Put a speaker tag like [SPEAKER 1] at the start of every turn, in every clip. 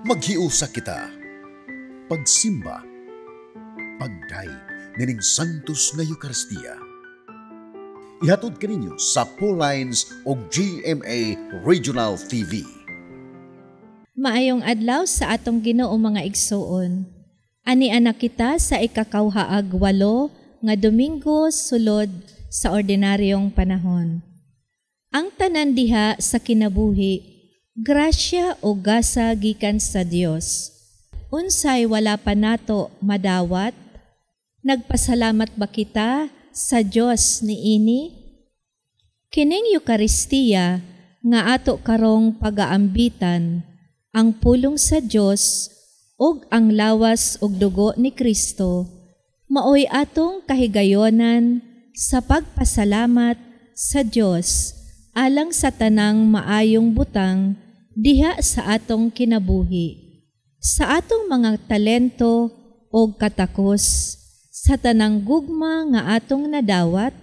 [SPEAKER 1] Maghiusa kita, pagsimba, pagdaig nining Santos nga Eucharistia. Ihatod kaninyo sa Pauline's o GMA Regional TV.
[SPEAKER 2] Maayong adlaw sa atong Ginoo mga igsoon. Ani anak kita sa ikakawhaag 8 nga Domingo sulod sa ordinaryong panahon. Ang tanan diha sa kinabuhi, grasya o gasa gikan sa Dios. Unsay wala pa nato madawat? Nagpasalamat ba kita sa Dios niini? Kining Eucharistia nga ato karong pagaambitan, ang pulong sa Dios ug ang lawas ug dugo ni Kristo, maoy atong kahigayonan sa pagpasalamat sa Dios alang sa tanang maayong butang diha sa atong kinabuhi, sa atong mga talento o katakos, sa tanang gugma nga atong nadawat,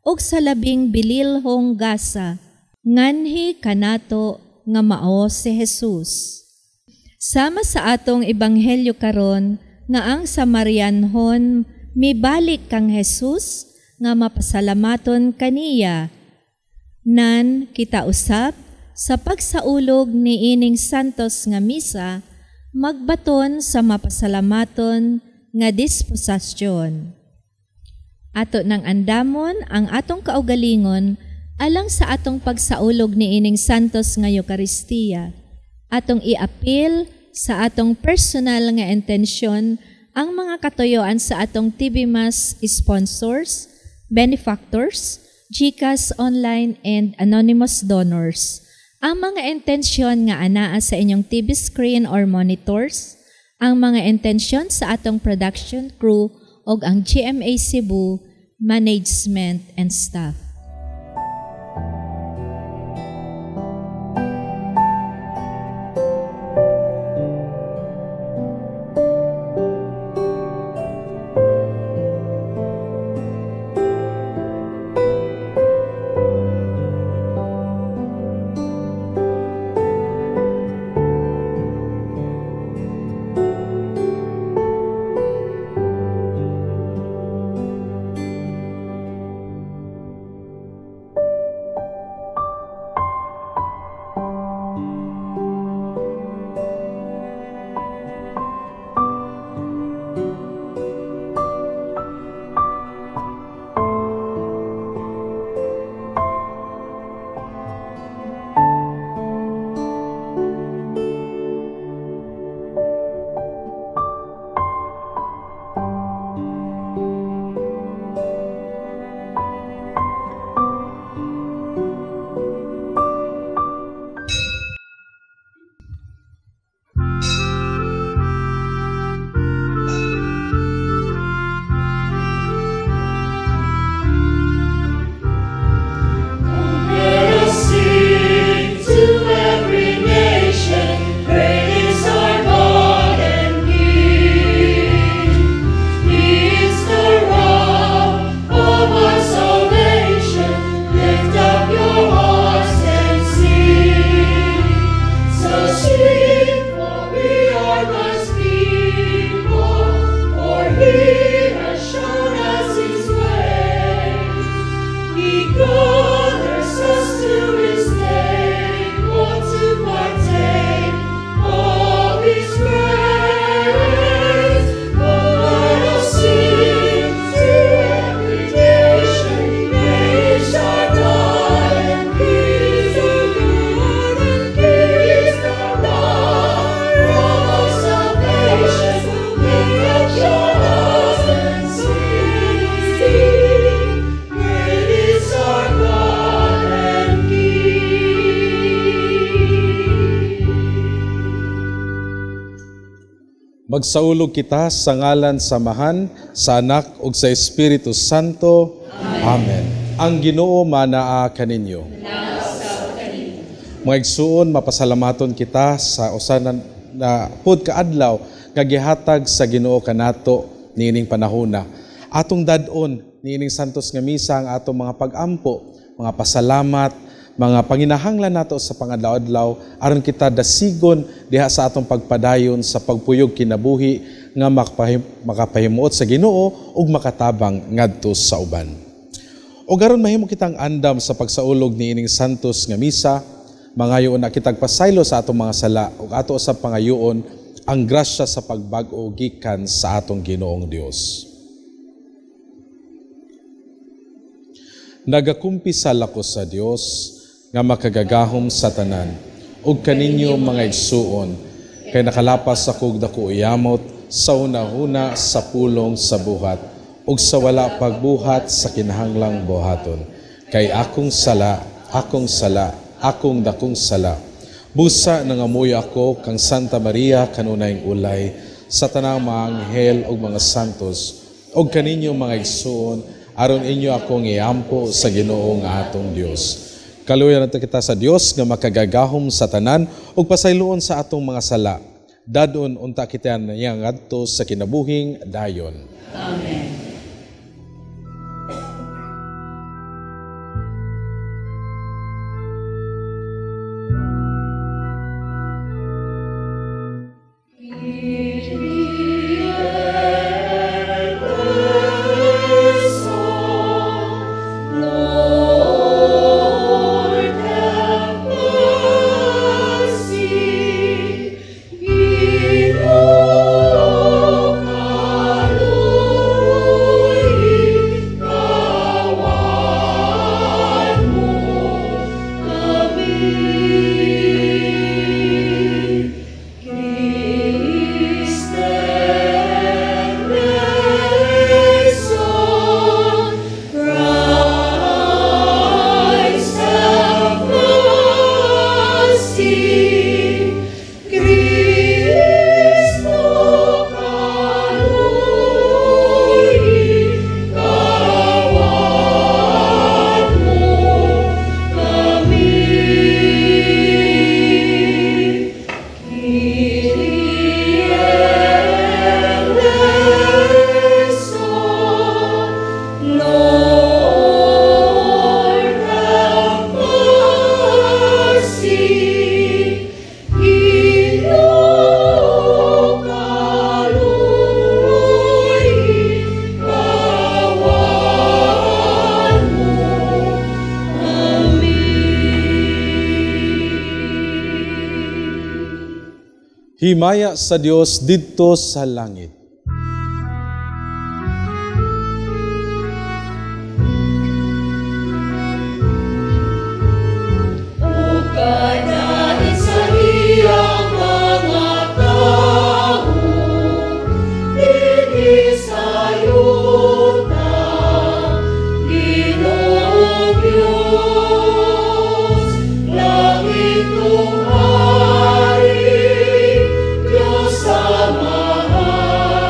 [SPEAKER 2] o sa labing bililhong gasa, nganhi kanato nga mao si Jesus. Sama sa atong ebanghelyo karon nga ang Samarianhon mibalik kang Jesus nga mapasalamaton kaniya, nan kita usab sa pagsaulog ni ining santos nga misa, magbaton sa mapasalamaton nga disposasyon. Ato nang andamon ang atong kaugalingon alang sa atong pagsaulog ni ining santos nga Eucharistia. Atong iapil sa atong personal nga intensyon ang mga katuyoan sa atong TV Mass sponsors, benefactors, GCash online and anonymous donors. Ang mga intensyon nga anaa sa inyong TV screen or monitors, ang mga intensyon sa atong production crew o ang GMA Cebu management and staff.
[SPEAKER 3] Magsaulog kita sa ngalan samahan, sa Anak ug sa Espiritu Santo. Amen. Ang Ginoo manaa kaninyo. Mga igsuon, mapasalamaton kita sa usanan na pud kaadlaw nga gihatag sa Ginoo kanato niining panahona. Atong dadon niining santos nga misa ang atong mga pag-ampo, mga pasalamat, mga panginahanglan nato sa pangadlaw-adlaw aron kita dasigon diha sa atong pagpadayon sa pagpuyog kinabuhi nga makapahimuot sa Ginoo ug makatabang ngadto sa uban. O garon mahimo kitang andam sa pagsaulog ni ining santos nga misa, mangayoon na kitag pasaylo sa atong mga sala ug ato sa pangayoon ang grasya sa pagbag-o gikan sa atong Ginoong Dios. Nagakumpisal ako sa Dios nga makagagahom sa tanan ug kaninyo mga igsuon kay nakalapas ako dako iyamot sa una-una sa pulong sa buhat ug sa wala pagbuhat sa kinahanglang buhaton kay akong sala akong dakong sala busa nangamuy ako kang Santa Maria kanunayng ulay sa tanang mga anghel ug mga santos ug kaninyo mga igsuon aron inyo akong iampo sa Ginoo nga atong Dios. Kaluoyan nato kita sa Dios nga makagagahom sa tanan ug pasayloon sa atong mga sala. Dadon unta kita niya ngadto sa kinabuhing dayon.
[SPEAKER 2] Amen.
[SPEAKER 3] Himaya sa Dios didto sa langit.
[SPEAKER 4] Ukadain sa iyang mga tao, inisayuta, Ginoong Diyos, langit luhari, Diyos sa mahal.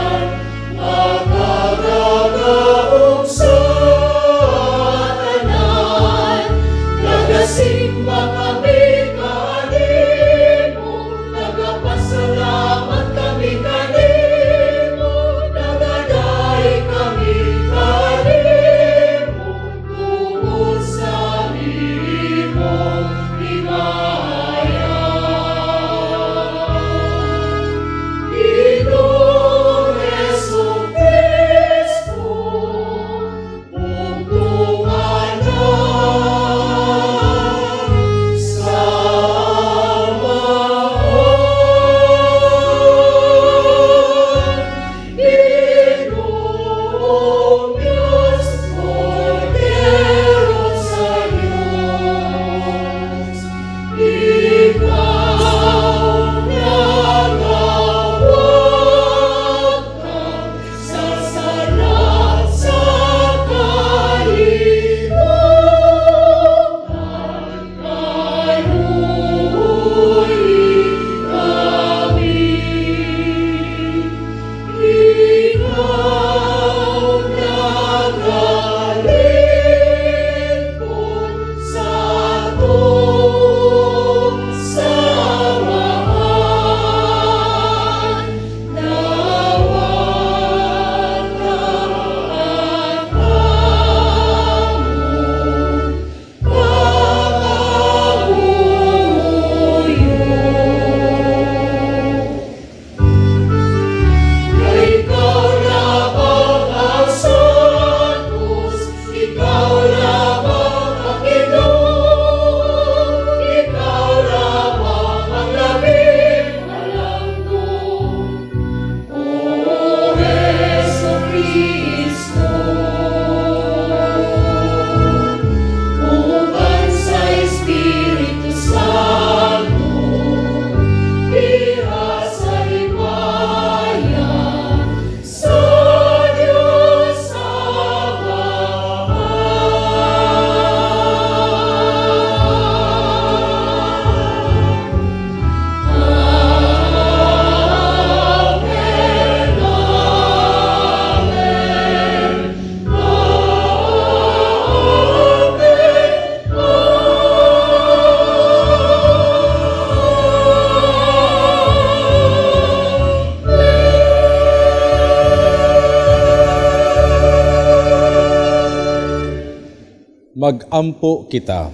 [SPEAKER 3] magampo kita.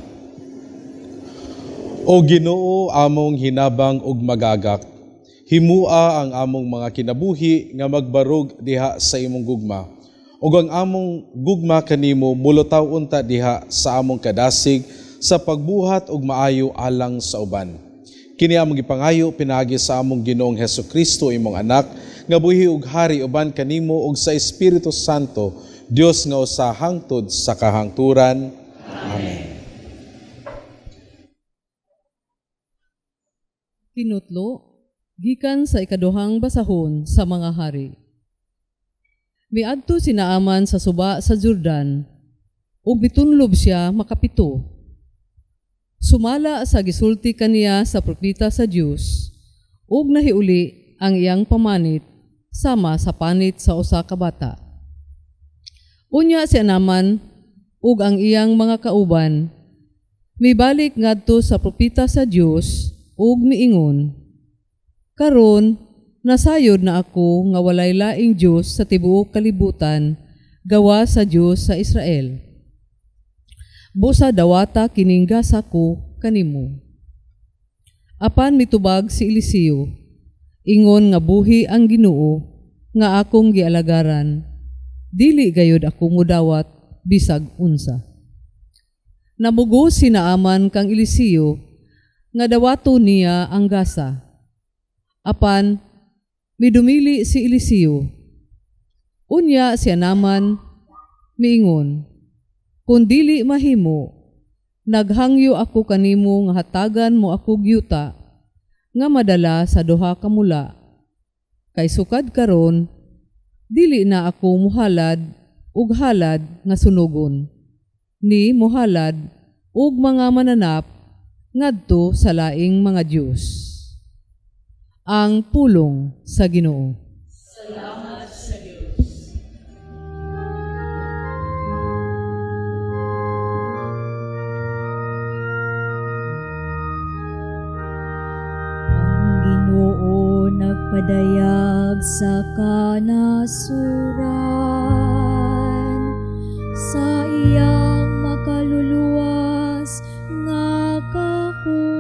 [SPEAKER 3] O Ginoo, among hinabang ug magagak, himua ang among mga kinabuhi nga magbarog diha sa imong gugma. Ug ang among gugma kanimo mulutaw unta diha sa among kadasig sa pagbuhat ug maayo alang sa uban. Kini among gipangayo pinaagi sa among Ginoong Hesukristo imong anak nga buhi ug hari uban kanimo ug sa Espiritu Santo, Dios nga usa hangtod sa kahangturan. Amen.
[SPEAKER 5] Tinutlo, gikan sa ikaduhang basahon sa mga hari. Miadto si Naaman sa suba sa Jordan, ug bitunlob siya makapito. Sumala sa gisulti kaniya sa propeta sa Dios, ug nahiuli ang iyang pamanit sama sa panit sa usa ka bata. Unya si Naaman ug ang iyang mga kauban mibalik ngadto sa propeta sa Dios ug miingon, karon nasayod na ako nga walay laing Diyos sa tibuok kalibutan, gawa sa Diyos sa Israel. Busa dawata kining gasa ko kanimo. Apan mitubag si Eliseo, ingon nga buhi ang Ginoo, nga akong gialagaran, dili gayud ako mudawat bisag unsa. Namugo si Naaman kang Eliseo, nga dawato niya ang gasa. Apan midumili si Eliseo. Unya si Naaman miingon, kung dili mahimo, naghangyo ako kanimo nga hatagan mo ako gyuta nga madala sa duha ka mula. Kay sukad karon, dili na ako muhalad ug halad nga sunugon, ni muhalad ug mga mananap ngadto sa laing mga Dios. Ang pulong sa Ginoo.
[SPEAKER 4] Salamat sa Diyos.
[SPEAKER 2] Ang Ginoo nagpadayag sa kanasuran, sa iyang makaluluwas nga kahon.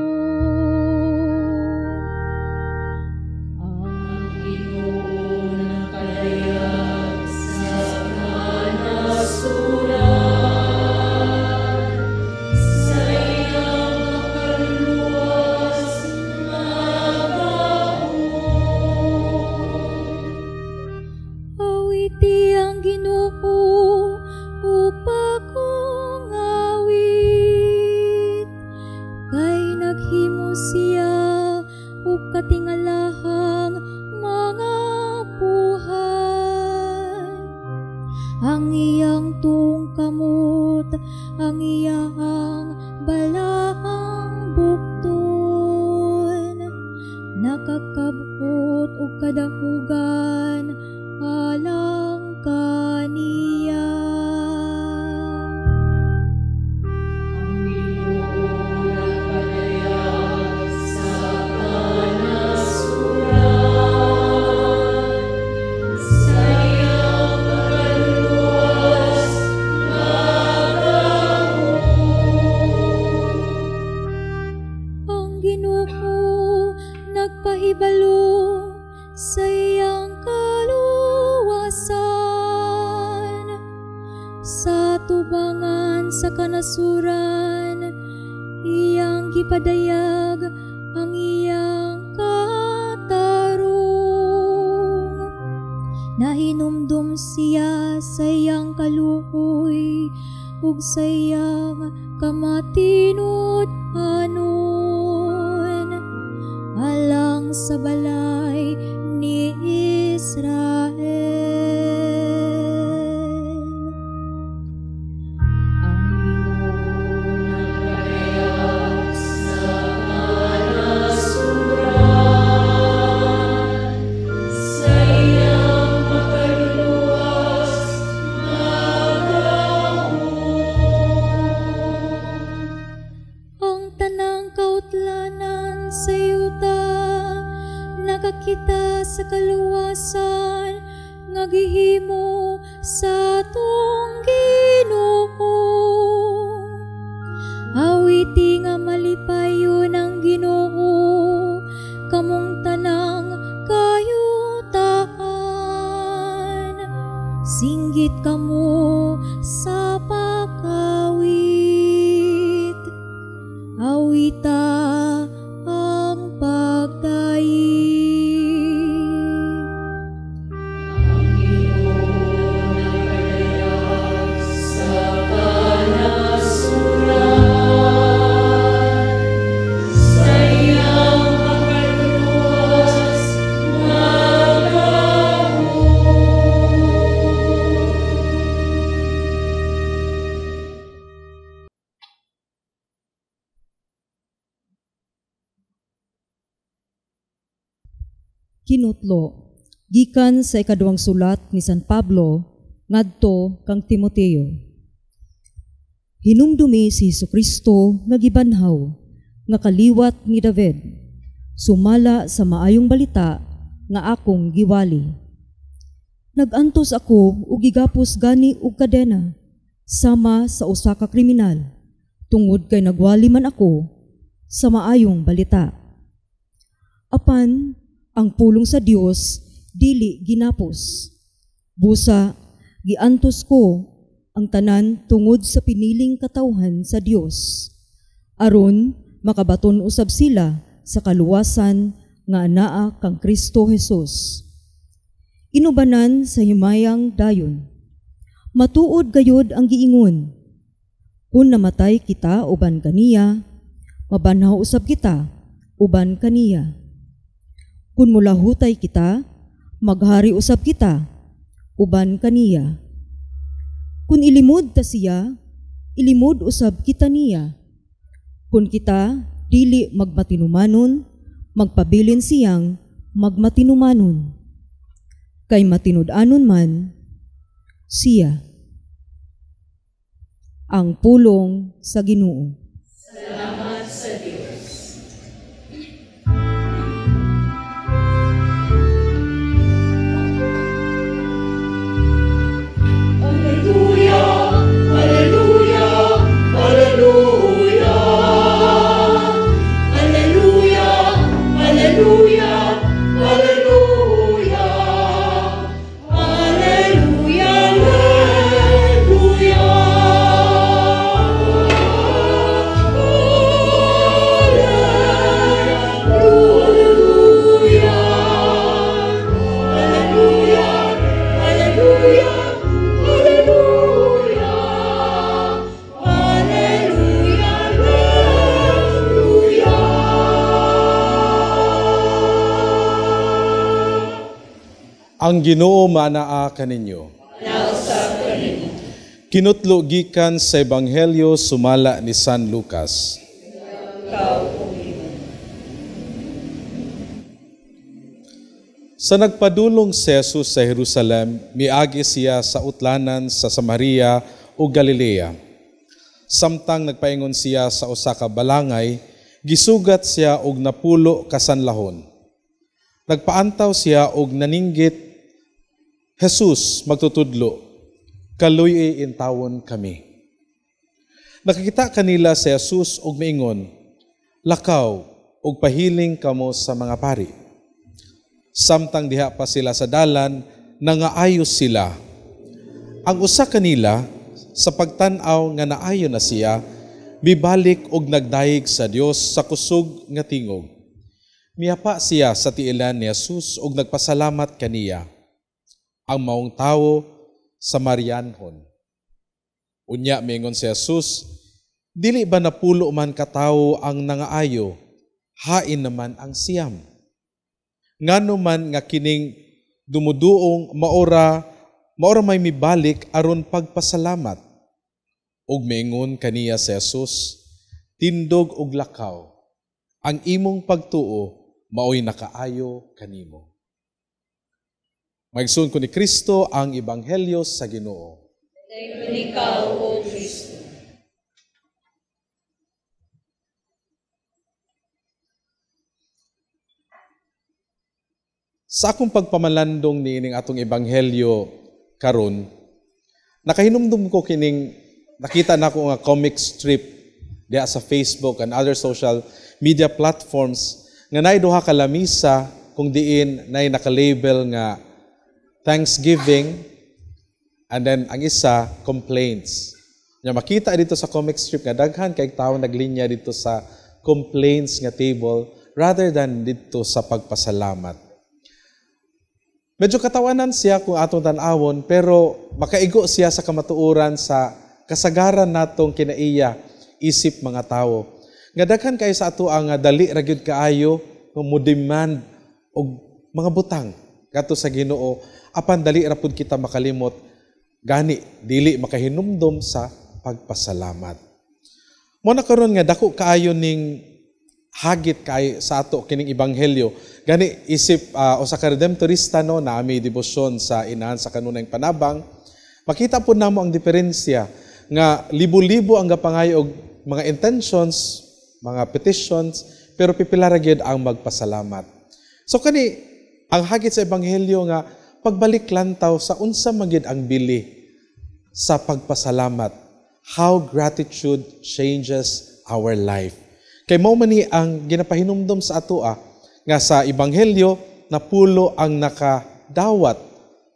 [SPEAKER 2] Katingalahang mga buhay, ang iyang tungkamot, ang iyang balahang bukton, nakakabot o kadahugan alang kaniya. Nagpahibalo sa iyang kaluwasan, sa tubangan sa kanasuran, iyang gipadayag ang iyang katarong. Nahinumdum siya sa iyang kaluoy, ug sa iyang kamatinut anon, alang sa balay ni Israel. Ang Ginoo nagpadayag sa kanasuran, sa iyang makaluluwas nga kahon. Ang tanang kautlanan sa yuta, nakakita sa kaluwasan, nga gihimo sa atong Ginoo. nga malipayon ang Ginoo, kamong tanang kayutaan. Singgit kamo sa pagkawit, awita ang pagdaig.
[SPEAKER 5] Kinutlo, gikan sa ikaduhang sulat ni San Pablo, ngadto kang Timoteo. Hinumdumi si Jesucristo nga gibanhaw, nga kaliwat ni David, sumala sa maayong balita nga akong giwali. Nagantos ako ug gigapos gani og kadena, sama sa usa ka kriminal, tungod kay nagwali man ako sa maayong balita. Apan, ang pulong sa Dios dili ginapos. Busa, giantos ko ang tanan tungod sa piniling katawhan sa Dios, aron makabaton usab sila sa kaluwasan nga anaa kang Kristo Jesus. Inubanan sa himayang dayon. Matuod gayud ang giingon. Kung namatay kita uban kaniya, mabanhaw usab kita uban kaniya. Kung mulahutay kita, maghari usab kita, uban kaniya. Kung ilimod ta siya, ilimod usab kita niya. Kung kita dili magmatinumanon, magpabilin siyang magmatinumanon. Kay matinud-anon man, siya. Ang pulong sa Ginoo.
[SPEAKER 4] Salamat sa Diyos.
[SPEAKER 3] Ang Ginoo manaa kaninyo. Kinutlo gikan sa Ebanghelyo sumala ni San Lucas. Sa nagpadulong si Jesus sa Jerusalem, miagi siya sa utlanan sa Samaria o Galilea. Samtang nagpaingon siya sa usa ka balangay, gisugat siya og napulo kasanlahon. Nagpaantaw siya og naninggit, Jesus, magtutudlo, kaluy intawon kami. Nakakita kanila si Jesus og miingon, lakaw og pahiling kamo sa mga pari. Samtang diha pa sila sa dalan, nangaayos sila. Ang usa kanila, sa pagtan-aw nga naayo na siya, bibalik og nagdayeg sa Dios sa kusog nga tingog. Miyapa siya sa tiilan ni Jesus og nagpasalamat kaniya. Ang maong tawo sa Marianhon. Unya miingon si Jesus, dili ba napulo man katawo ang nangaayo, hain naman ang siyam. Ngano man nga kining dumuduong maora may mibalik aron pagpasalamat. Ug miingon kaniya si Jesus, tindog ug lakaw, ang imong pagtuo maoy nakaayo kanimo. Maigsoon ko ni Kristo ang Ebanghelyo sa Ginoo.
[SPEAKER 4] Dayon ikaw, O Kristo.
[SPEAKER 3] Sa akong pagpamalandong niining atong Ebanghelyo karon, nakahinumdum ko kining nakita na ko nga comic strip diha sa Facebook and other social media platforms nga nay duha ka lamisa kung diin nay naka-label nga Thanksgiving and then ang isa complaints. Nya makita dito sa comic strip nga daghan kay tawo naglinya dito sa complaints nga table rather than dito sa pagpasalamat. Medyo katawanan siya kung atong tan-awon pero makaigo siya sa kamatuoran sa kasagaran natong kinaiya isip mga tawo. Nga daghan kayo sa ato ang dali ra gyud kaayo mo demand og mga butang kadto sa Ginoo apan dali ra pud kita makalimot gani dili makahinumdom sa pagpasalamat. Mo na karon nga dako kaayo ning hagit kay sa ato kining ebanghelyo gani isip usa ka redemptorista no na ami debosyon sa inahan sa kanunay panabang makita po namo ang diferensya nga libo-libo ang gapangayo og mga intentions, mga petitions, pero pipila ra gyud ang magpasalamat. So kani ang hagit sa ebanghelyo nga pagbalik lantaw sa unsa man gyud ang bili sa pagpasalamat. How gratitude changes our life. Kay mao man ni ang ginapahinumdom sa atoa nga sa ebanghelyo napulo ang nakadawat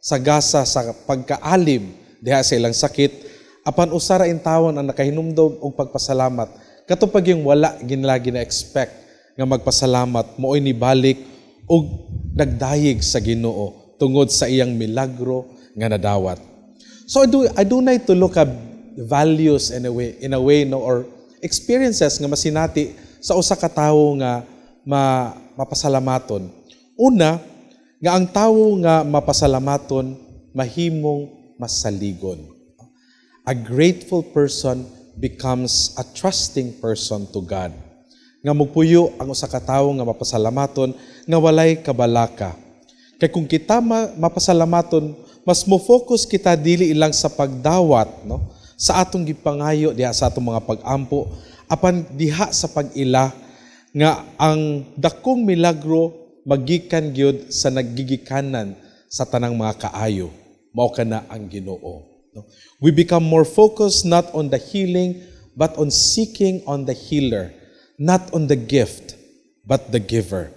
[SPEAKER 3] sa gasa sa pagkaalim diha sa ilang sakit apan usara in tawon ang nakahinumdom og pagpasalamat katupag yung wala ginlagi na expect nga magpasalamat mo'y nibalik og nagdayeg sa Ginoo tungod sa iyang milagro nga nadawat. So I do need to look at values in a way no or experiences nga masinati sa usa ka tawo nga mapasalamaton. Una nga ang tawo nga mapasalamaton mahimong masaligon. A grateful person becomes a trusting person to God. Nga magpuyo ang usa ka tawo nga mapasalamaton nga walay kabalaka. Kay kung kita mapasalamaton, mas mo-focus kita dili ilang sa pagdawat, no? Sa atong gipangayo diha sa atong mga pag-ampo, apan diha sa pag-ila nga ang dakong milagro magikan gyud sa naggigikanan sa tanang mga kaayo. Mao kana ang Ginoo. No? We become more focused not on the healing, but on seeking on the healer. Not on the gift, but the giver.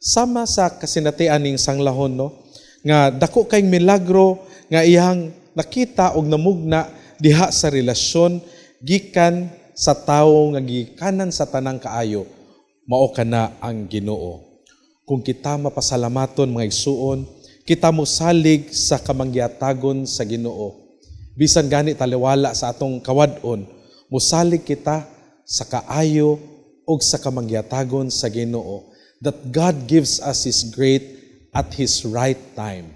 [SPEAKER 3] Sama sa kasinatian ning sanglahon, no? Nga dako kayong milagro, nga iyang nakita og namugna diha sa relasyon, gikan sa tawo nga gikanan sa tanang kaayo, mao kana ang Ginoo. Kung kita mapasalamaton mga igsuon, kita mo salig sa kamangyatagon sa Ginoo. Bisan gani taliwala sa atong kawadon, musalig kita sa kaayo o sa kamangyatagon sa Ginoo that God gives us His great at His right time.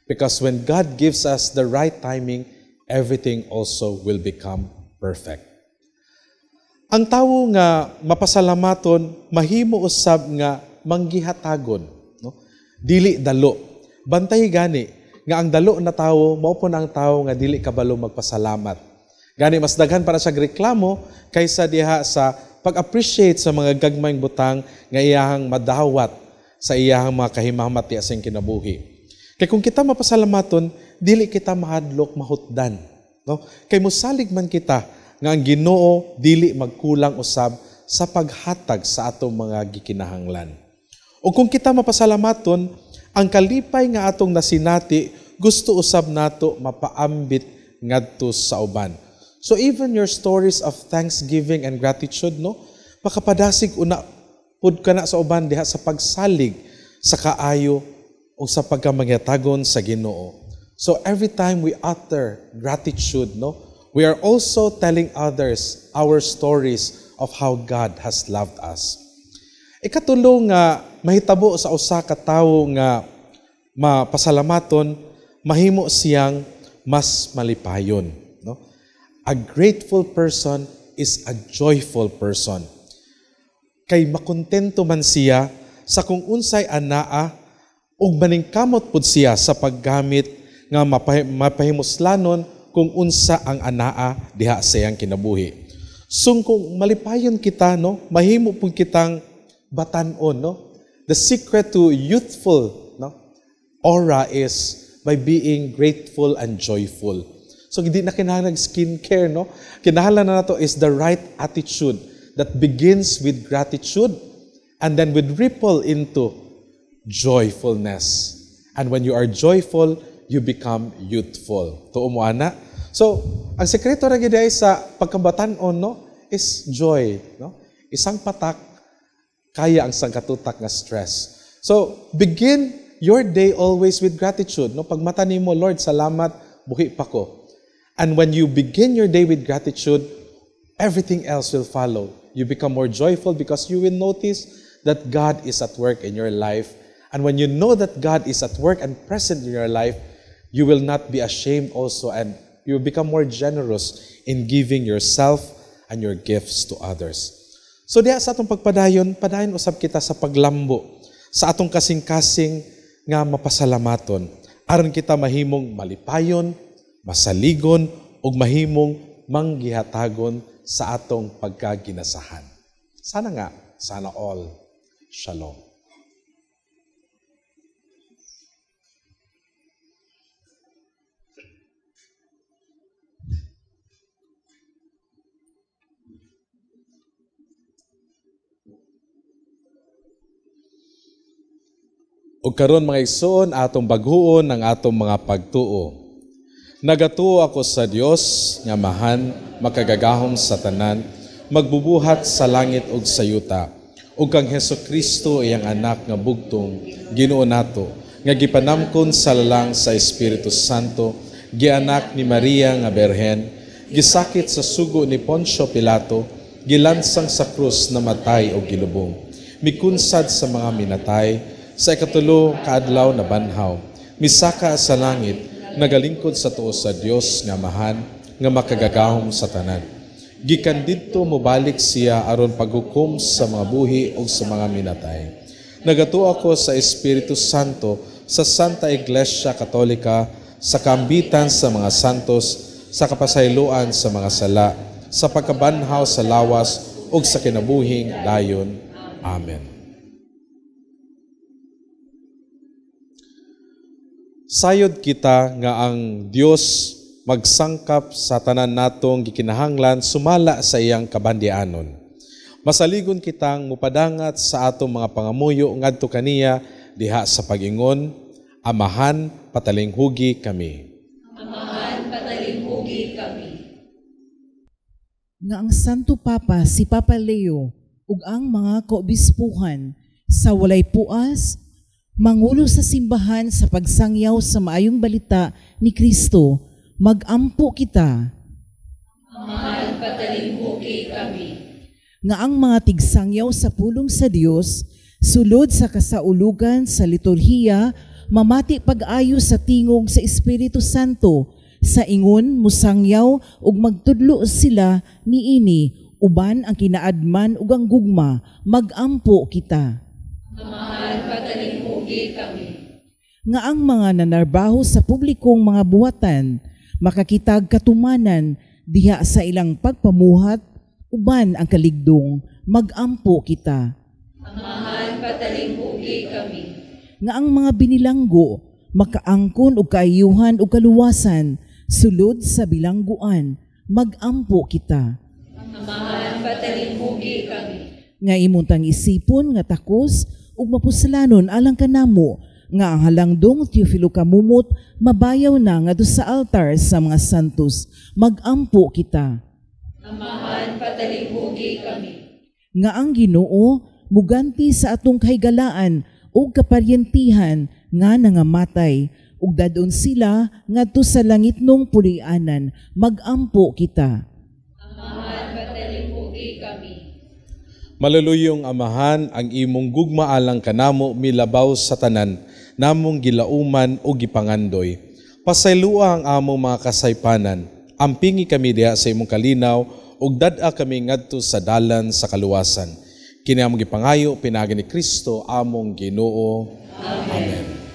[SPEAKER 3] Because when God gives us the right timing, everything also will become perfect. Ang tawo nga mapasalamaton, mahimo usab nga manggihatagon. No? Dili dalo. Bantay gani, nga ang dalo na tawo, mao po na ang tawo nga dili kabalo magpasalamat. Gani mas daghan para sa reklamo kaysa diha sa pag-appreciate sa mga gagmayng butang nga iyahang madawat sa iyahang mga kahimamat sa kinabuhi. Kay kung kita mapasalamaton, dili kita mahadlok mahutdan. No? Kay musalig man kita nga ang Ginoo dili magkulang usab sa paghatag sa atong mga gikinahanglan. O kung kita mapasalamaton, ang kalipay nga atong nasinati, gusto usab nato mapaambit ngadto sa uban. So even your stories of thanksgiving and gratitude, no, makapadasig una pud kana sa uban diha sa pagsalig sa kaayo o sa pagkamangyatagon sa Ginoo. So every time we utter gratitude, no, we are also telling others our stories of how God has loved us. Ikatulo nga mahitabo sa usa ka tawo nga mapasalamaton, mahimo siyang mas malipayon. No? A grateful person is a joyful person. Kay makontento man siya sa kung unsay anaa ug maningkamot pud siya sa paggamit nga mapahimuslanon kung unsa ang anaa diha sa iyang kinabuhi. So kung malipayon kita, no, mahimo pud kitang batan-on, no? The secret to youthful, no, aura is by being grateful and joyful. So, hindi na kinahanglan skincare, no? Kinahanglan na nato is the right attitude that begins with gratitude and then would ripple into joyfulness. And when you are joyful, you become youthful. Tuo mo, ana? So, ang sekreto na gid sa pagkabatanon, no, is joy, no? Isang patak, kaya ang sangkatutak nga stress. So, begin your day always with gratitude, no? Pagmata nimo, Lord, salamat, buhi pa ko. And when you begin your day with gratitude, everything else will follow. You become more joyful because you will notice that God is at work in your life. And when you know that God is at work and present in your life, you will not be ashamed also, and you will become more generous in giving yourself and your gifts to others. So diya sa atong padayon usab kita sa paglambo, sa atong kasing-kasing nga mapasalamaton, aron kita mahimong malipayon, masaligon, ug mahimong manggihatagon sa atong pagkaginasahan. Sana nga, sana all. Shalom. O karon mga igsoon, atong baghuon ang atong mga pagtuo. Nagatuo ako sa Dios nga mahan, makagagahom sa tanan, magbubuhat sa langit ug sa yuta. Ug kang Hesukristo iyang anak nga bugtong Ginoo nato, nga gipanamkon sa lalang sa Espiritu Santo, gianak ni Maria nga berhen, gisakit sa sugo ni Poncio Pilato, gilansang sa krus na matay o gilubong. Mikunsad sa mga minatay, sa ikatulo kaadlaw na banhaw, misaka sa langit, nagalingkod sa tuo sa Dios nga mahan, nga makagagahom sa tanan. Gikan didto mobalik siya aron paghukom sa mga buhi o sa mga minatay. Nagatuo ako sa Espiritu Santo, sa Santa Iglesia Katolika, sa kaambitan sa mga santos, sa kapasayloan sa mga sala, sa pagkabanhaw sa lawas o sa kinabuhing dayon. Amen. Sayod kita nga ang Dios magsangkap sa tanan natong gikinahanglan sumala sa iyang kabandianon. Masaligon kitang mupadangat sa atong mga pangamuyo ngadto kaniya diha sa pag-ingon, Amahan, patalinghugi kami.
[SPEAKER 4] Amahan, patalinghugi kami.
[SPEAKER 6] Nga ang Santo Papa si Papa Leo ug ang mga kaobispuhan sa walay puas mangulo sa simbahan sa pagsangyaw sa maayong balita ni Kristo, magampo kita.
[SPEAKER 4] Amahan, patalinghugi kami.
[SPEAKER 6] Nga ang mga tigsangyaw sa pulong sa Dios, sulod sa kasaulugan sa liturhiya, mamati pag-ayo sa tingog sa Espiritu Santo, sa ingon musangyaw ug magtudlo sila niini, uban ang kinaadman ug ang gugma, magampo kita.
[SPEAKER 4] Amahan, patalinghugi kami.
[SPEAKER 6] Nga ang mga nanarbaho sa publikong mga buhatan, makakitag katumanan diha sa ilang pagpamuhat, uban ang kaligdong, magampo kita.
[SPEAKER 4] Amahan, patalinghugi kami.
[SPEAKER 6] Nga ang mga binilanggo, makaangkon og kaayuhan ug kaluwasan, sulod sa bilangguan, magampo kita.
[SPEAKER 4] Amahan, patalinghugi kami.
[SPEAKER 6] Nga imuntang isipon nga takos ug mapusalanon alang kanamo, nga ang halangdong Teofilo Kamumot mabayaw na nga sa altar sa mga santos, magampo kita.
[SPEAKER 4] Amahan, patalinghugi kami.
[SPEAKER 6] Nga ang Ginoo muganti sa atong kahigalaan ug kaparyentihan nga nangamatay, ug dadon sila ngadto sa langitnong pulianan, magampo kita.
[SPEAKER 4] Amahan, patalinghugi kami.
[SPEAKER 3] Maluluyong Amahan, ang imong gugma alang kanamo milabaw sa tanan, namong gilauman o gipangandoy. Pasaylua ang among mga kasaypanan, ampingi kami diha sa imong kalinaw, ug dad-a kami ngadto sa dalan sa kaluwasan. Kini among gipangayo pinaagi ni Kristo among Ginoo. Amen.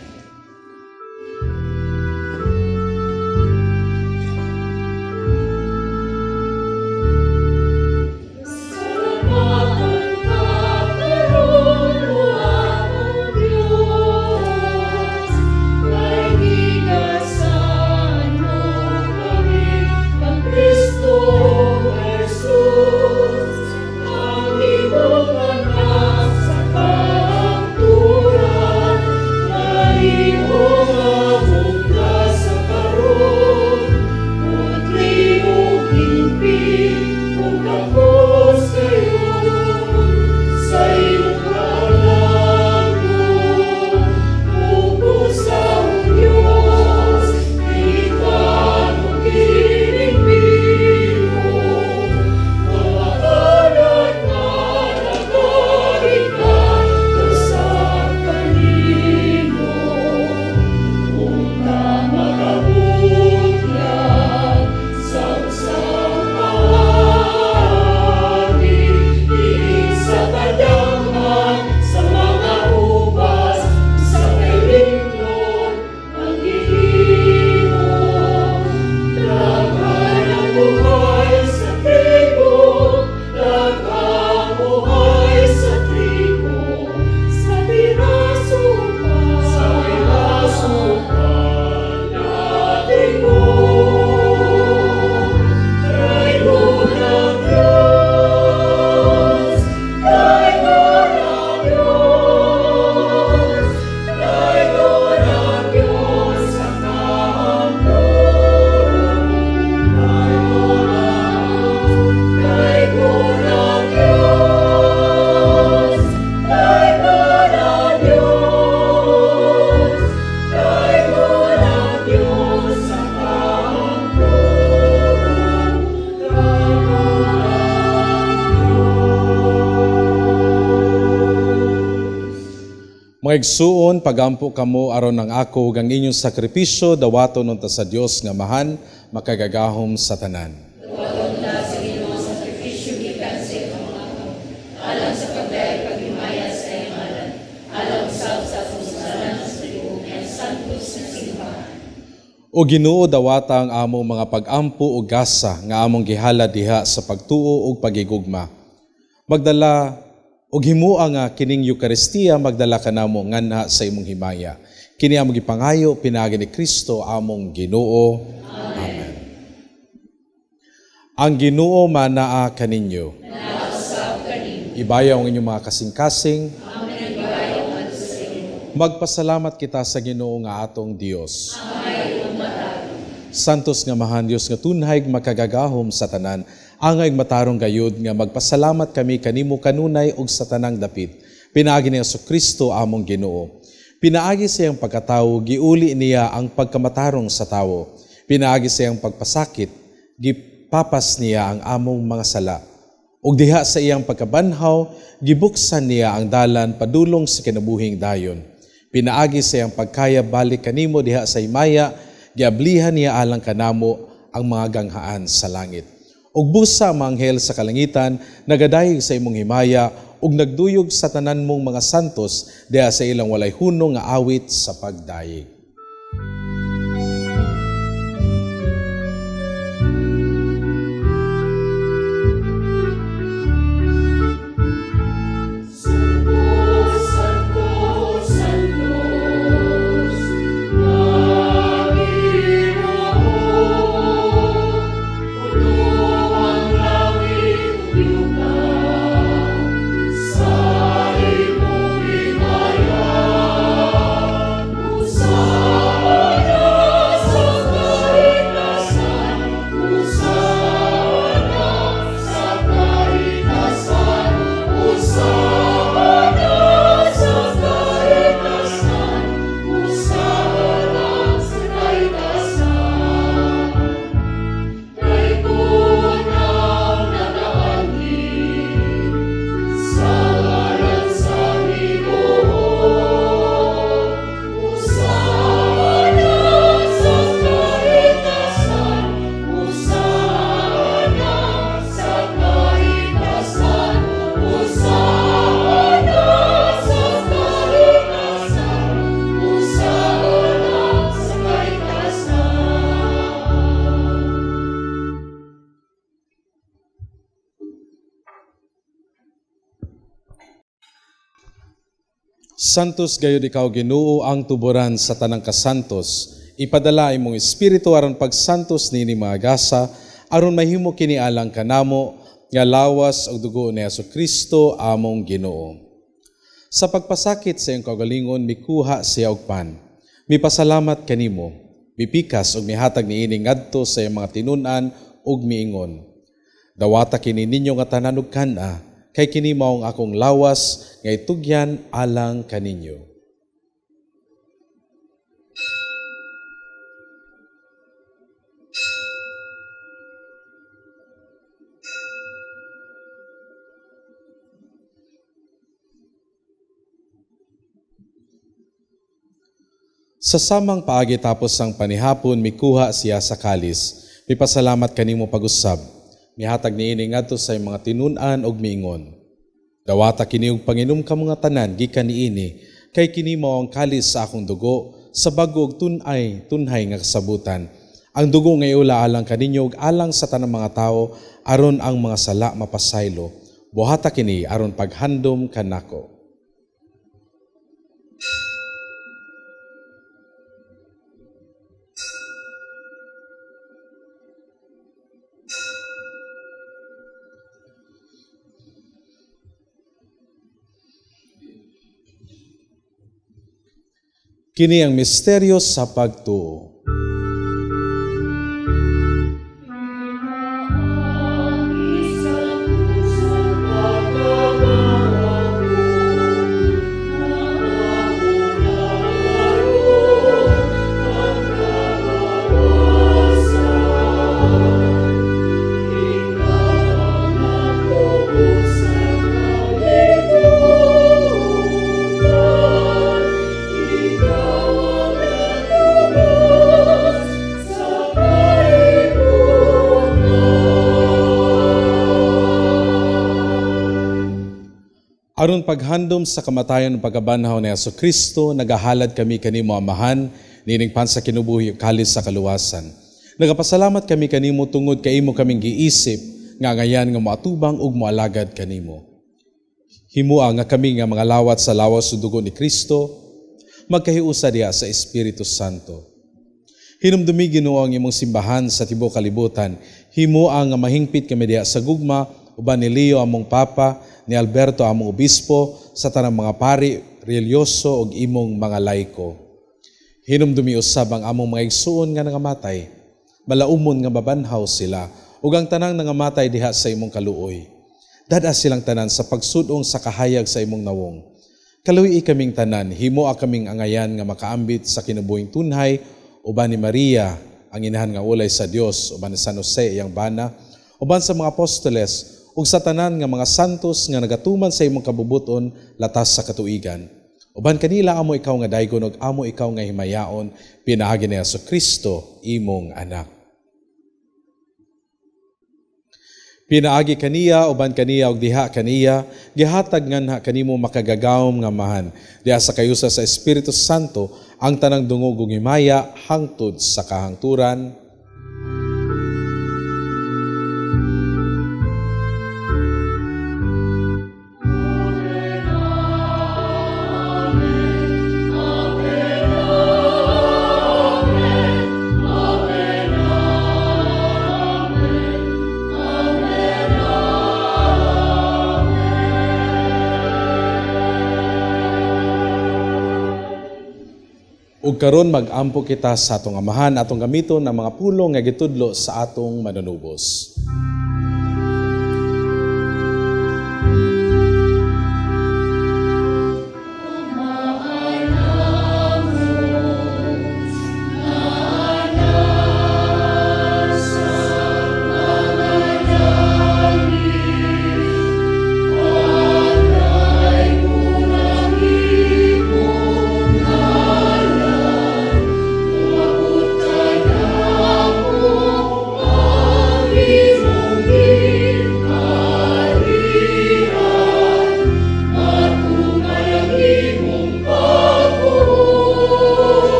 [SPEAKER 4] Kay gigasan mo kami.
[SPEAKER 3] Mga igsuon, pagampo kamo aron ng ako ug ang inyong sakripisyo dawaton unta sa Dios nga mahan makagagahom sa tanan.
[SPEAKER 4] Dawaton ta sa Ginoo sa sakripisyo gikan sa imong ako. Alang sa pagdayeg paghimaya sa iyang ngalan. Alang sa susalan sa liog nga santos nga simbahan.
[SPEAKER 3] O Ginoo dawata ang among mga pagampo ug gasa nga among gihala diha sa pagtuo ug pagigugma. Magdala og himua nga kining Eucharistia magdala kanamo nganha sa imong himaya. Kini among gipangayo pinaagi ni Kristo among Ginoo. Amen. Ang Ginoo manaa kaninyo.
[SPEAKER 4] Nausab kaninyo.
[SPEAKER 3] Ibayaw ang inyong mga kasing-kasing.
[SPEAKER 4] Amen. Ibayaw nga sa Ginoo.
[SPEAKER 3] Magpasalamat kita sa Ginoo nga atong Dios.
[SPEAKER 4] Ay umataro.
[SPEAKER 3] Santos nga mahan Dios nga tunhay makagagahom sa tanan. Angay matarong gayud nga magpasalamat kami kanimo kanunay ug sa tanang dapit. Pinaagi ni Jesucristo among Ginoo. Pinaagi sa iyang pagkatawo, giuli niya ang pagkamatarong sa tawo. Pinaagi sa iyang pagpasakit, gipapas niya ang among mga sala. Ug diha sa iyang pagkabanhaw, gibuksan niya ang dalan padulong sa kinabuhing dayon. Pinaagi sa iyang pagkaya balik kanimo diha sa himaya, giablihan niya alang kanamo ang mga ganghaan sa langit. Ug busa ang mga anghel sa kalangitan, nagadayeg sa imong himaya, ug nagduyog sa tanan mong mga santos, diha sa ilang walay hunong nga awit sa pagdayeg. Santos gayud ikaw Ginoo ang tuburan sa tanang kasantos. Ipadala imong espiritu aron pagsantos nini mga gasa aron mahimo kini alang kanamo nga lawas og dugo ni Jesucristo among Ginoo. Sa pagpasakit sa iyong kagalingon mikuha siya og pan. Mipasalamat kanimo. Mipikas og mihatag niini ngadto sa iyong mga tinun-an ug miingon. Dawata kini ninyo nga tanan ug kana kay kini mao ang akong lawas nga itugyan alang kaninyo. Sa samang paagi tapos ang panihapon mikuha siya sa kalis. Mipasalamat kanimo pag-usab. Mihatag niini ngadto sa mga tinun-an og miingon. Dawata kini og panginom ka mga tanan gikan niini kay kini mao ang kalis sa akong dugo sa bag-o og tunhay nga kasabutan. Ang dugo nga iula alang kaninyo ug alang sa tanang mga tawo aron ang mga sala mapasaylo. Buhata kini aron paghandom kanako. Kini ang misteryo sa pagtuo. Aron paghandom sa kamatayon ng pagkabanhaw ni Jesucristo, nagahalad kami kanimo amahan, nining pan sa kinubuhi kalis sa kaluwasan. Nagapasalamat kami kanimo tungod kay imo kaming giisip, nga ngayan nga moatubang ug moalagad kanimo. Himua nga kami nga mga lawat sa lawas sa dugo ni Kristo, magkahiusa diha sa Espiritu Santo. Hinumdumi Ginoo ang imong simbahan sa tibuok kalibutan. Himua nga mahingpit kami diha sa gugma, uban ni Leo among Papa, ni Alberto among Obispo, sa tanang mga pari, religyoso ug imong mga laiko. Hinumdumi usab ang among mga igsuon nga nangamatay, malaumon nga mabanhaw sila, ug ang tanang nangamatay diha sa imong kaluoy. Dada silang tanan sa pagsudong sa kahayag sa imong nawong. Kaluoy kaming tanan, himoa kaming angayan nga makaambit sa kinabuhing tunhay, uban ni Maria, ang inahan nga ulay sa Dios, uban ni San Jose iyang bana, uban sa mga apostoles, ug sa tanan nga mga santos nga nagatuman sa imong kabubuton latas sa katuigan. Uban kanila amo ikaw nga daygon ug amo ikaw nga himayaon, pinaagi ni Jesucristo imong anak. Pinaagi kaniya, uban kaniya, ug diha kaniya, gihatag nganha kanimo makagagawom nga mahan. Diha sa kayusa sa Espiritu Santo, ang tanang dungog ug himaya, hangtod sa kahangturan. Ug karon mag-ampo kita sa atong amahan, atong gamiton ang mga pulong nga gitudlo sa atong manunubos.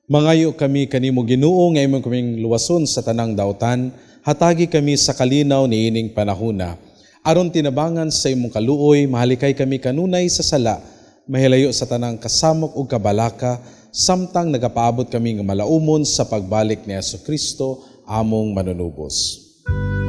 [SPEAKER 3] Mangayo kami kanimo Ginoo nga imong kaming luwason sa tanang daotan, hatagi kami sa kalinaw niining panahona. Aron tinabangan sa imong kaluoy, mahalikay kami kanunay sa sala, mahilayo sa tanang kasamok ug kabalaka, samtang nagapaabot kami nga malaumon sa pagbalik ni Jesucristo among manunubos.
[SPEAKER 4] Oh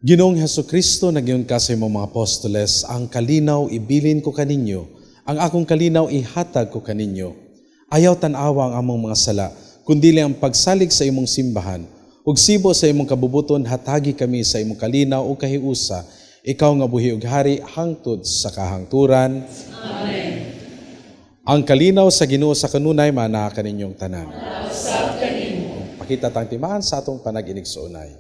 [SPEAKER 3] Ginoong Hesukristo, nagyon ka sa imong mga apostoles, ang kalinaw ibilin ko kaninyo, ang akong kalinaw ihatag ko kaninyo. Ayaw tanawa ang among mga sala, kundi ang pagsalig sa imong simbahan, ug sibo sa imong kabubuton hatagi kami sa imong kalinaw ug kahiusa, ikaw nga buhi ug hari hangtod sa kahangturan.
[SPEAKER 4] Amen.
[SPEAKER 3] Ang kalinaw sa Ginoo sa kanunay mana kaninyong tanan.
[SPEAKER 4] Usab kanimo.
[SPEAKER 3] Pakita tang timaan sa atong panaginig sa unay.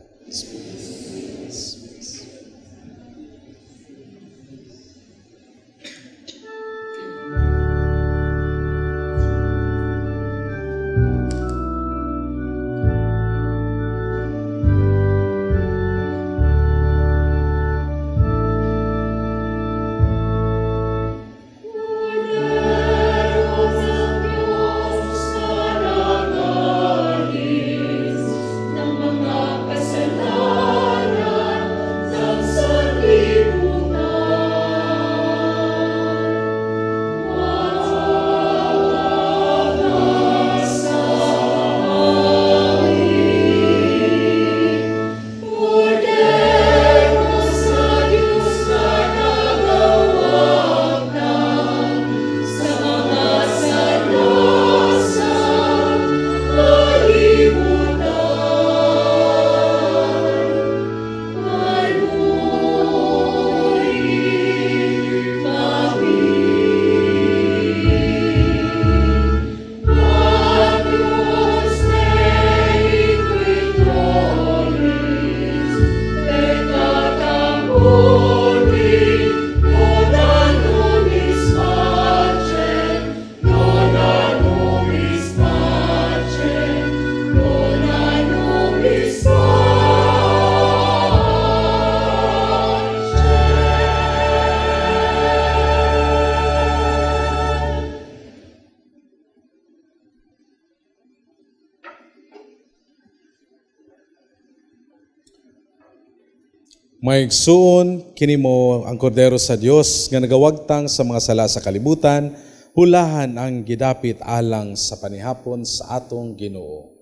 [SPEAKER 3] Maigsuon kini mo ang kordero sa Dios nga nagawagtang sa mga sala sa kalibutan, hulahan ang gidapit alang sa panihapon sa atong Ginoo.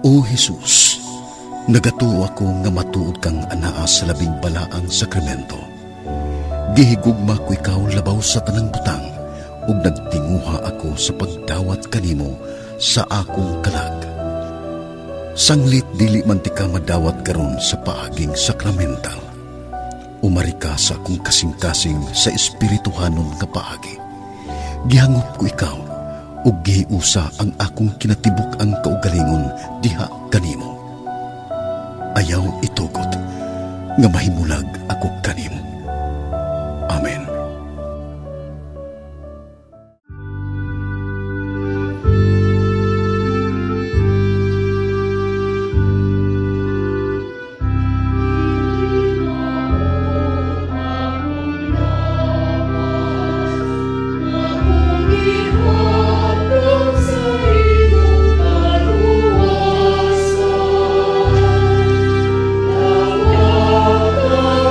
[SPEAKER 1] O Jesus, nagatuo ako nga matuod kang anaa sa labing balaang sakramento. Gihigugma ko ikaw labaw sa tanang butang, ug nagtinguha ako sa pagdawat kanimo sa akong kalag. Sanglit dili man ti ka madawat karon sa paaging sakramental. Umari ka sa akong kasing-kasing sa espirituhanon nga paagi. Gihangop ko ikaw, ug gihiusa ang akong kinatibuk ang kaugalingon diha kanimo. Ayaw itugot nga mahimulag ako kanimo. Amen.
[SPEAKER 4] Lawak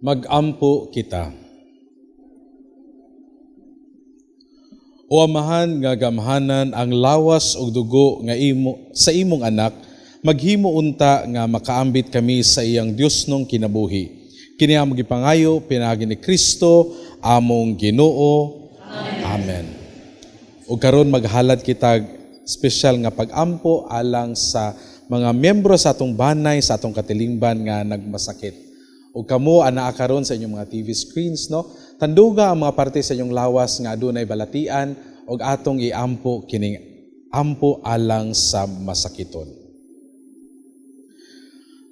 [SPEAKER 3] Mag-ampo kita. O Amahan nga gamhanan ang lawas ug dugo nga sa imong anak, maghimo unta nga makaambit kami sa iyang Dios nung kinabuhi. Kini among gipangayo pinagi ni Kristo among Ginoo. Amen. Ug karon maghalad kita special nga pag-ampo alang sa mga miyembro sa atong banay, sa atong katilingban nga nagmasakit. O kamo anaa karon sa inyong mga TV screens, no? Tanduga ang mga parte sa inyong lawas nga adunay balatian og atong iampo kining ampo alang sa masakiton.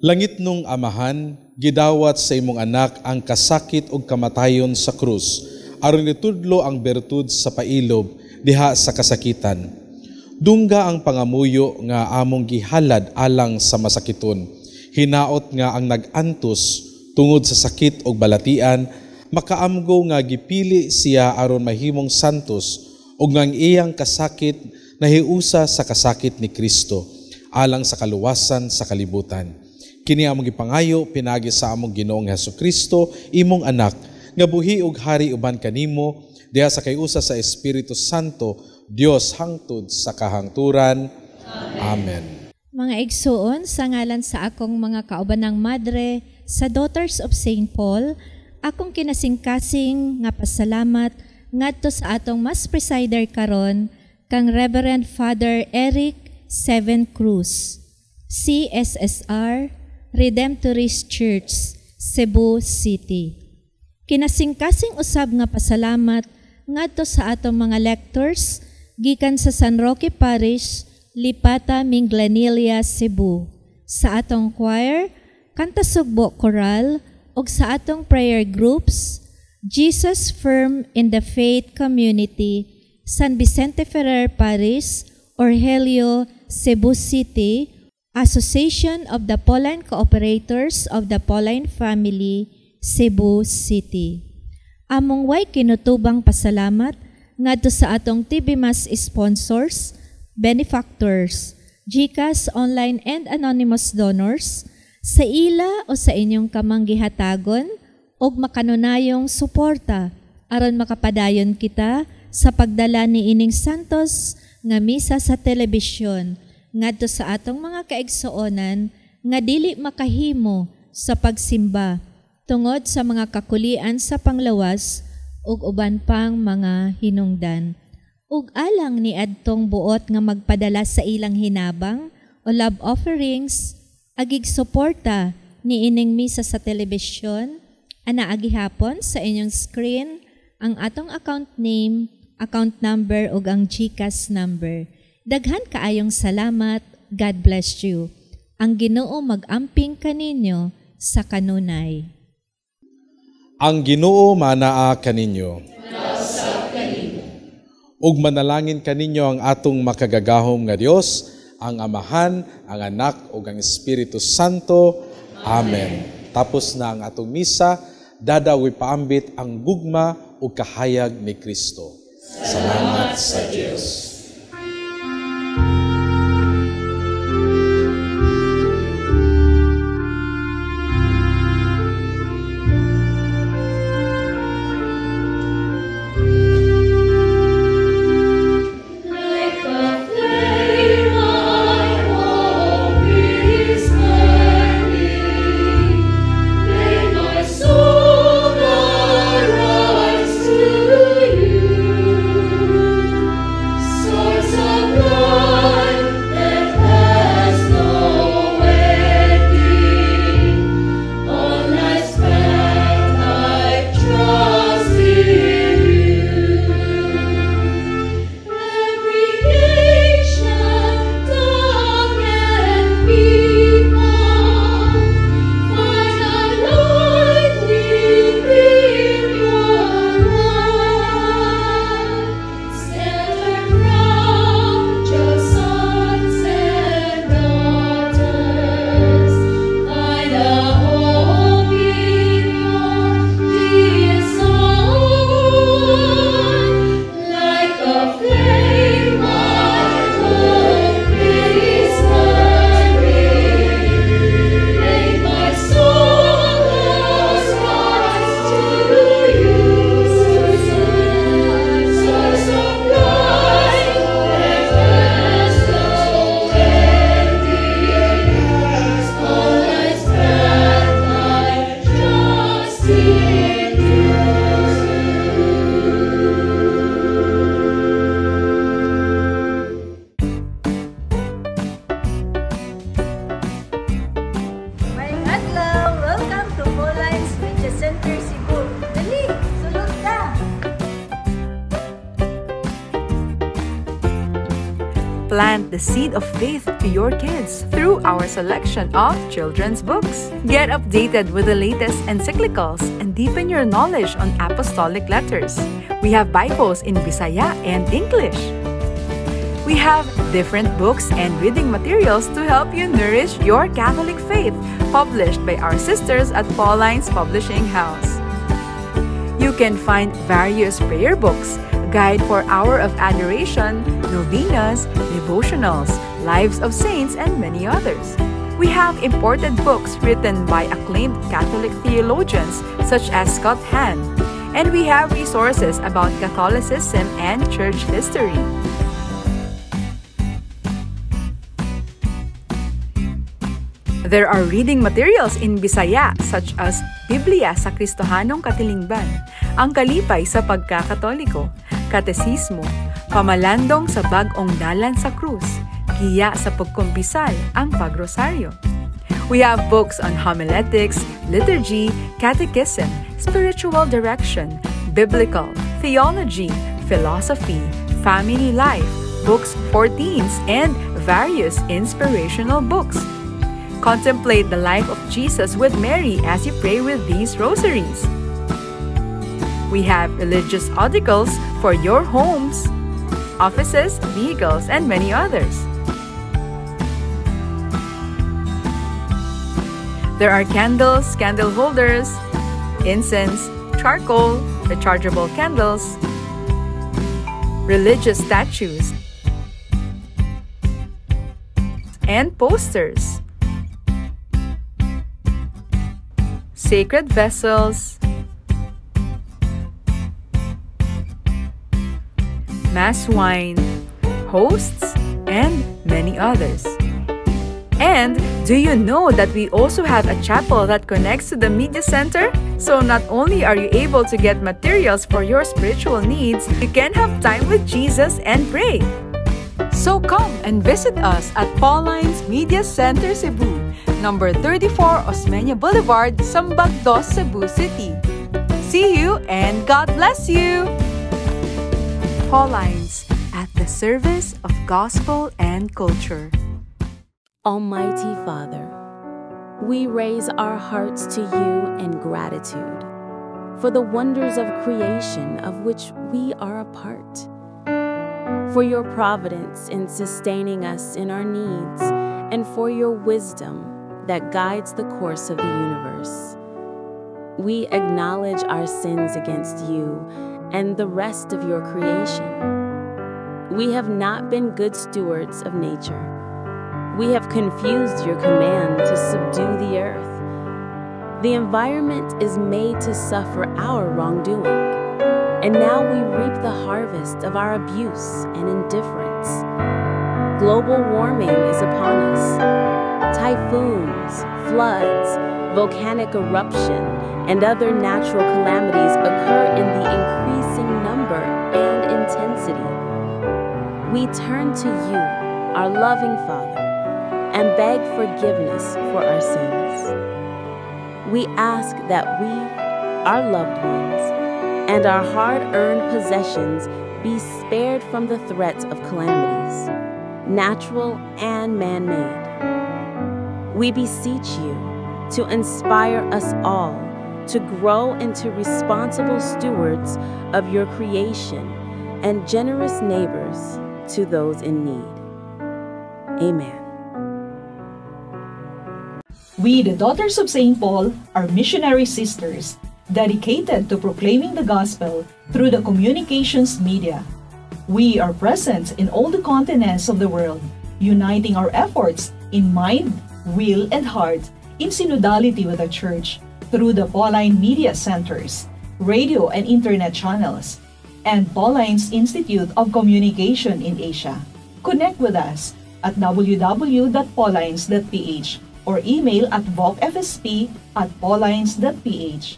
[SPEAKER 3] Langit nung Amahan, gidawat sa imong anak ang kasakit ug kamatayon sa krus, aron itudlo ang bertud sa pailob diha sa kasakitan. Dungga ang pangamuyo nga among gihalad alang sa masakiton. Hinaot nga ang nag-antos tungod sa sakit ug balatian, makaamgo nga gipili siya aron mahimong santos ug nga ang iyang kasakit nahiusa sa kasakit ni Kristo alang sa kaluwasan sa kalibutan. Kini among gipangayo pinagi sa among Ginoong Hesukristo, imong anak, nga buhi ug hari uban kanimo diha sa kayusa sa Espiritu Santo, Dios hangtod sa kahangturan. Amen.
[SPEAKER 2] Mga igsuon, sa ngalan sa akong mga kaubanang madre, sa Daughters of St. Paul, akong kinasingkasing nga pasalamat ngadto sa atong mas presider karon kang Reverend Father Eric Seven Cruz, CSSR, Redemptorist Church, Cebu City. Kinasingkasing usab nga pasalamat ngadto sa atong mga lectors gikan sa San Roque Parish, Lipata, Minglanilla, Cebu, sa atong choir, Kanta Sugbo Choral, ug sa atong prayer groups, Jesus Firm in the Faith Community, San Vicente Ferrer Parish, Orhelio, Cebu City, Association of the Pauline Cooperators of the Pauline Family, Cebu City. Among way kinutubang pasalamat ngadto sa atong TV Mas sponsors, benefactors, GCash online and anonymous donors, sa ila o sa inyong kamanggihatagon o makanunayong suporta aron makapadayon kita sa pagdala ni ining santos nga misa sa telebisyon ngadto sa atong mga kaigsuonan nga dili makahimo sa pagsimba tungod sa mga kakulian sa panglawas ug uban pang mga hinungdan. Ug alang ni adtong buot nga magpadala sa ilang hinabang o love offerings, agig suporta ni ining misa sa telebisyon, ana agihapon sa inyong screen ang atong account name, account number ug ang GCash number. Daghan kaayong salamat. God bless you. Ang Ginoo mag-amping kaninyo sa kanunay.
[SPEAKER 3] Ang Ginoo manaa kaninyo. Ug manalangin kaninyo ang atong makagagahom nga Dios, ang Amahan, ang Anak, ug ang Espiritu Santo. Amen. Tapos na ang atong misa, dadawi paambit ang gugma ug kahayag ni Kristo. Salamat sa Dios.
[SPEAKER 4] So
[SPEAKER 7] Plant the seed of faith to your kids through our selection of children's books. Get updated with the latest encyclicals and deepen your knowledge on apostolic letters. We have Bibles in Bisaya and English. We have different books and reading materials to help you nourish your Catholic faith, published by our sisters at Pauline's Publishing House. You can find various prayer books, Guide for Hour of Adoration, Novenas, Devotionals, Lives of Saints, and many others. We have imported books written by acclaimed Catholic theologians such as Scott Hahn, and we have resources about Catholicism and church history. There are reading materials in Bisaya such as Biblia sa Kristohanong Katilingban, Ang Kalipay sa Pagkakatoliko, Katesismo, Pamalandong sa Bag-ong Dalan sa Krus, Kiya sa Pagkumpisal, Ang Pagrosaryo. We have books on homiletics, liturgy, catechism, spiritual direction, biblical, theology, philosophy, family life, books for teens, and various inspirational books. Contemplate the life of Jesus with Mary as you pray with these rosaries. We have religious articles for your homes, offices, vehicles, and many others. There are candles, candle holders, incense, charcoal, rechargeable candles, religious statues, and posters. Sacred vessels, mass wine, hosts, and many others. And do you know that we also have a chapel that connects to the media center? So not only are you able to get materials for your spiritual needs, you can have time with Jesus and pray. So come and visit us at Pauline's Media Center Cebu, number 34 Osmeña Boulevard, Sambag 2, Cebu City. See you and God bless you! Pauline's, at the service of gospel and culture.
[SPEAKER 8] Almighty Father, we raise our hearts to you in gratitude for the wonders of creation of which we are a part, for your providence in sustaining us in our needs, and for your wisdom that guides the course of the universe. We acknowledge our sins against you and the rest of your creation. We have not been good stewards of nature. We have confused your command to subdue the earth. The environment is made to suffer our wrongdoing, and now we reap the harvest of our abuse and indifference. Global warming is upon us. Typhoons, floods, volcanic eruption, and other natural calamities occur in the increasing number and intensity. We turn to you, our loving Father, and beg forgiveness for our sins. We ask that we, our loved ones, and our hard-earned possessions be spared from the threats of calamities, natural and man-made. We beseech you to inspire us all to grow into responsible stewards of your creation and generous neighbors to those in need. Amen.
[SPEAKER 9] We, the Daughters of St. Paul, are missionary sisters dedicated to proclaiming the gospel through the communications media. We are present in all the continents of the world, uniting our efforts in mind, will, and heart in synodality with the Church through the Pauline Media Centers, radio and internet channels, and Pauline's Institute of Communication in Asia. Connect with us at www.paulines.ph or email at vocfsp@paulines.ph.